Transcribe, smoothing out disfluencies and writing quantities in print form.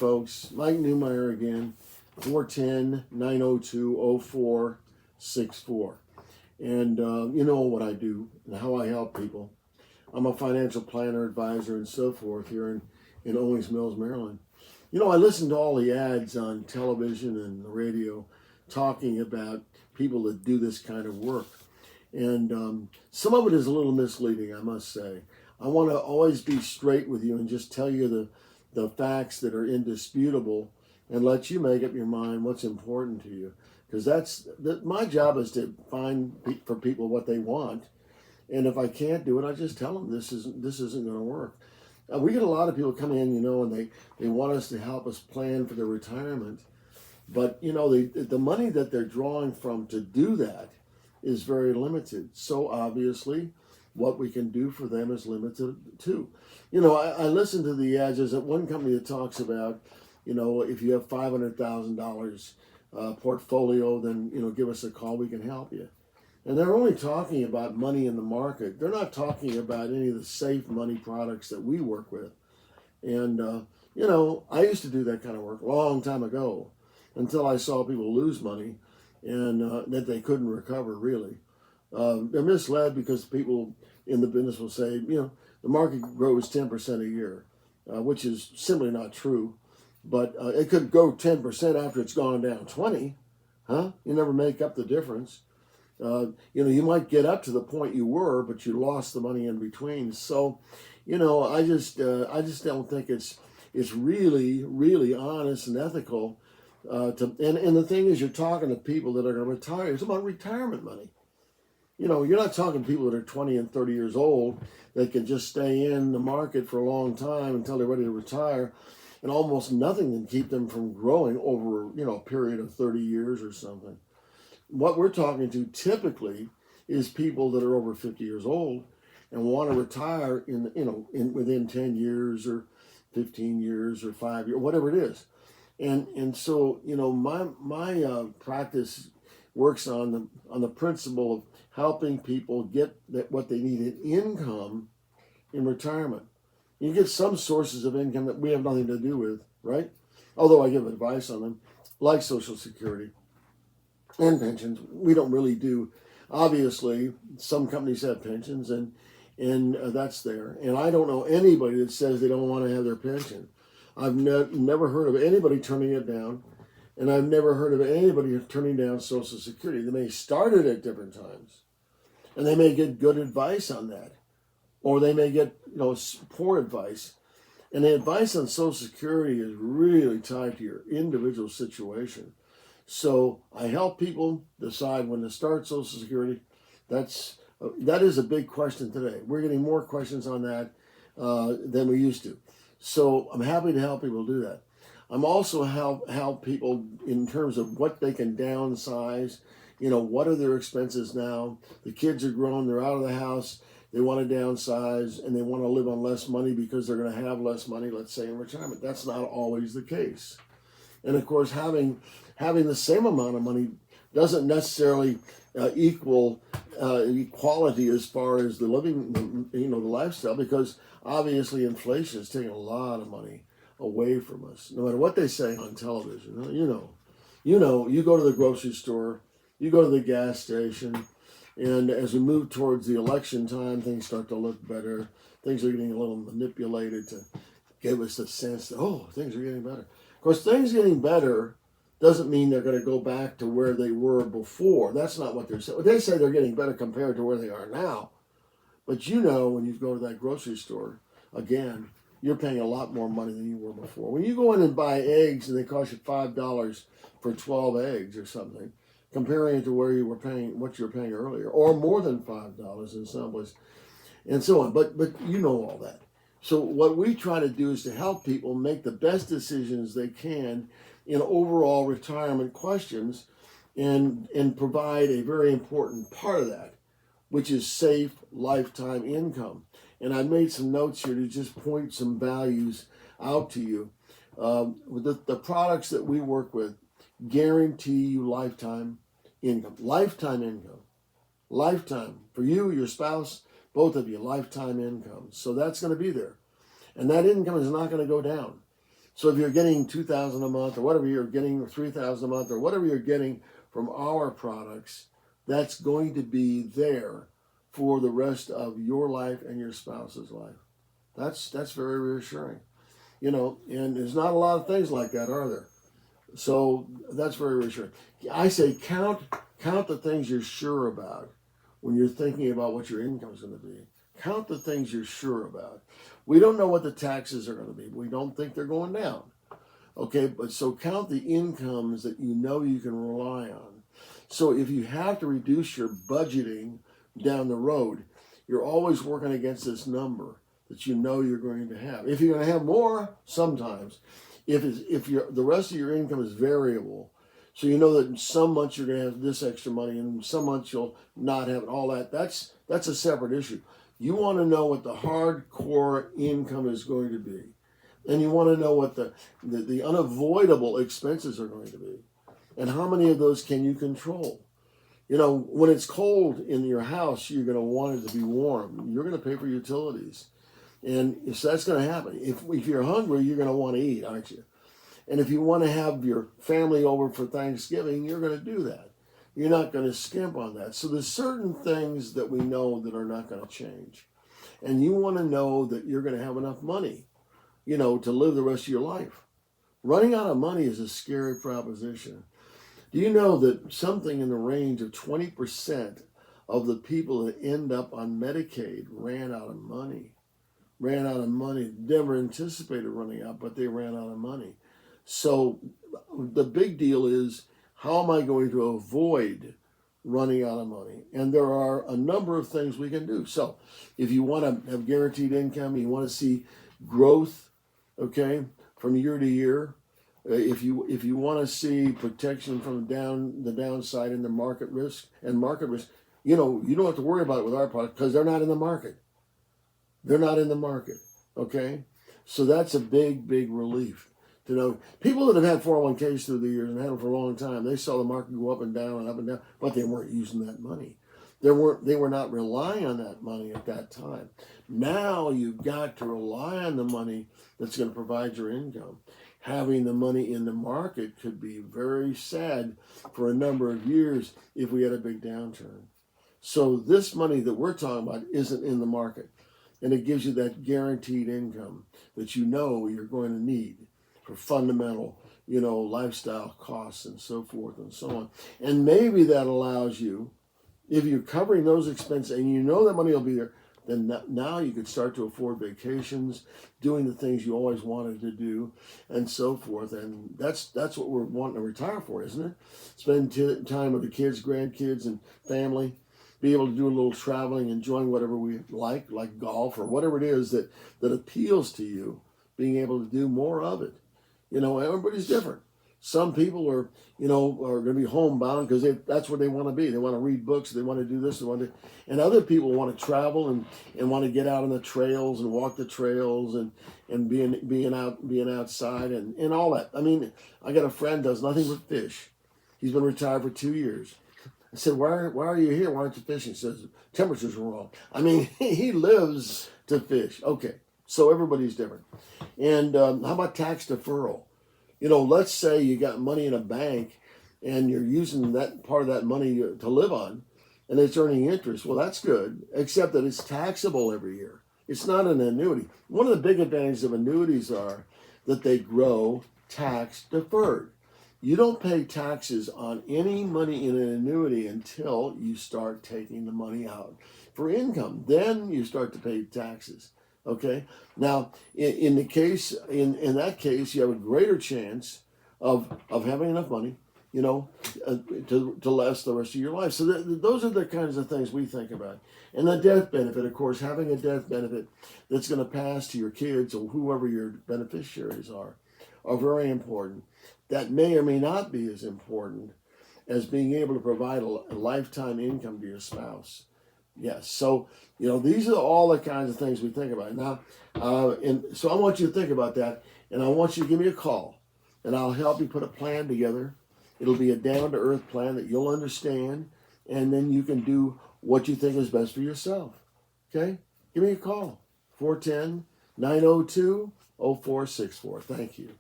folks. Mike Newmeyer again, 410-902-0464. And you know what I do and how I help people. I'm a financial planner, advisor, and so forth here in Owings Mills, Maryland. You know, I listen to all the ads on television and the radio talking about people that do this kind of work. And some of it is a little misleading, I must say. I want to always be straight with you and just tell you the facts that are indisputable and let you make up your mind what's important to you. Because my job is to find for people what they want. And if I can't do it, I just tell them this isn't going to work. We get a lot of people come in, you know, and they want us to help us plan for their retirement. But, you know, the money that they're drawing from to do that is very limited. So obviously, what we can do for them is limited too. You know, I listen to the ads. There's one company that talks about, you know, if you have $500,000 portfolio, then, you know, give us a call. We can help you. And they're only talking about money in the market. They're not talking about any of the safe money products that we work with. And, you know, I used to do that kind of work a long time ago until I saw people lose money and that they couldn't recover, really. They're misled because people in the business will say, you know, the market grows 10% a year, which is simply not true. But it could go 10% after it's gone down 20. Huh? You never make up the difference. You know, you might get up to the point you were, but you lost the money in between. So, you know, I just don't think it's really, really honest and ethical. And the thing is, you're talking to people that are going to retire. It's about retirement money. You know, you're not talking to people that are 20 and 30 years old that can just stay in the market for a long time until they're ready to retire, and almost nothing can keep them from growing over, you know, a period of 30 years or something. What we're talking to typically is people that are over 50 years old and want to retire within 10 years or 15 years or 5 years, whatever it is. And so, you know, my practice works on the principle of helping people get what they need in income in retirement. You get some sources of income that we have nothing to do with, right? Although I give advice on them, like Social Security and pensions. We don't really do. Obviously, some companies have pensions, and that's there. And I don't know anybody that says they don't want to have their pension. I've never heard of anybody turning it down, and I've never heard of anybody turning down Social Security. They may start it at different times, and they may get good advice on that, or they may get, you know, poor advice. And the advice on Social Security is really tied to your individual situation. So I help people decide when to start Social Security. That is a big question today. We're getting more questions on that than we used to. So I'm happy to help people do that. I'm also help people in terms of what they can downsize. You know, what are their expenses now? The kids are grown, they're out of the house, they want to downsize, and they want to live on less money because they're going to have less money, let's say, in retirement. That's not always the case. And of course, having the same amount of money doesn't necessarily equal equality as far as the living, you know, the lifestyle, because obviously inflation is taking a lot of money away from us. No matter what they say on television, you go to the grocery store, you go to the gas station, and as we move towards the election time, things start to look better. Things are getting a little manipulated to give us the sense that, oh, things are getting better. Of course, things getting better doesn't mean they're going to go back to where they were before. That's not what they're saying. They say they're getting better compared to where they are now. But you know, when you go to that grocery store, again, you're paying a lot more money than you were before. When you go in and buy eggs and they cost you $5 for 12 eggs or something, comparing it to where you were paying, what you were paying earlier, or more than $5 in some place, and so on. But you know all that. So what we try to do is to help people make the best decisions they can in overall retirement questions, and provide a very important part of that, which is safe lifetime income. And I made some notes here to just point some values out to you. The products that we work with guarantee you lifetime income. Lifetime income. Lifetime. For you, your spouse, both of you, lifetime income. So that's going to be there. And that income is not going to go down. So if you're getting 2,000 a month or whatever you're getting, or 3,000 a month or whatever you're getting from our products, that's going to be there for the rest of your life and your spouse's life. That's very reassuring. And there's not a lot of things like that, are there? So that's very reassuring. I say count the things you're sure about when you're thinking about what your income is going to be. Count the things you're sure about. We don't know what the taxes are going to be. We don't think they're going down. Okay, but so count the incomes that you know you can rely on. So if you have to reduce your budgeting down the road, you're always working against this number that you know you're going to have. If you're going to have more, sometimes. If the rest of your income is variable, so you know that some months you're going to have this extra money and some months you'll not have it, all that, that's a separate issue. You want to know what the hardcore income is going to be. And you want to know what the unavoidable expenses are going to be. And how many of those can you control? When it's cold in your house, you're going to want it to be warm. You're going to pay for utilities. And so that's going to happen. If you're hungry, you're going to want to eat, aren't you? And if you want to have your family over for Thanksgiving, you're going to do that. You're not going to skimp on that. So there's certain things that we know that are not going to change. And you want to know that you're going to have enough money, to live the rest of your life. Running out of money is a scary proposition. Do you know that something in the range of 20% of the people that end up on Medicaid ran out of money? Never anticipated running out, but they ran out of money. So the big deal is, how am I going to avoid running out of money? And there are a number of things we can do. So if you want to have guaranteed income, you want to see growth, okay, from year to year. If you want to see protection from the downside and the market risk, you don't have to worry about it with our product because they're not in the market. They're not in the market, okay? So that's a big, big relief to know. People that have had 401ks through the years and had them for a long time, they saw the market go up and down, but they weren't using that money. They were not relying on that money at that time. Now you've got to rely on the money that's going to provide your income. Having the money in the market could be very sad for a number of years if we had a big downturn. So this money that we're talking about isn't in the market. And it gives you that guaranteed income that you know you're going to need for fundamental, lifestyle costs and so forth and so on. And maybe that allows you, if you're covering those expenses and you know that money will be there, then now you could start to afford vacations, doing the things you always wanted to do, and so forth. And that's what we're wanting to retire for, isn't it? Spend time with the kids, grandkids, and family. Be able to do a little traveling, enjoying whatever we like golf or whatever it is that appeals to you, being able to do more of it. Everybody's different. Some people are going to be homebound because that's where they want to be. They want to read books. They want to do this. And other people want to travel and want to get out on the trails and walk the trails and being outside and all that. I mean, I got a friend does nothing but fish. He's been retired for 2 years. I said, why are you here? Why aren't you fishing? He says, temperatures are wrong. I mean, he lives to fish. Okay, so everybody's different. And how about tax deferral? Let's say you got money in a bank and you're using that part of that money to live on and it's earning interest. Well, that's good, except that it's taxable every year. It's not an annuity. One of the big advantages of annuities are that they grow tax deferred. You don't pay taxes on any money in an annuity until you start taking the money out for income. Then you start to pay taxes. Okay. Now, in that case, you have a greater chance of having enough money, to last the rest of your life. So those are the kinds of things we think about. And the death benefit, of course, having a death benefit that's going to pass to your kids or whoever your beneficiaries are very important. That may or may not be as important as being able to provide a lifetime income to your spouse. Yes, so these are all the kinds of things we think about now, and so I want you to think about that, and I want you to give me a call, and I'll help you put a plan together. It'll be a down-to-earth plan that you'll understand, and then you can do what you think is best for yourself. Okay, give me a call, 410-902-0464. Thank you.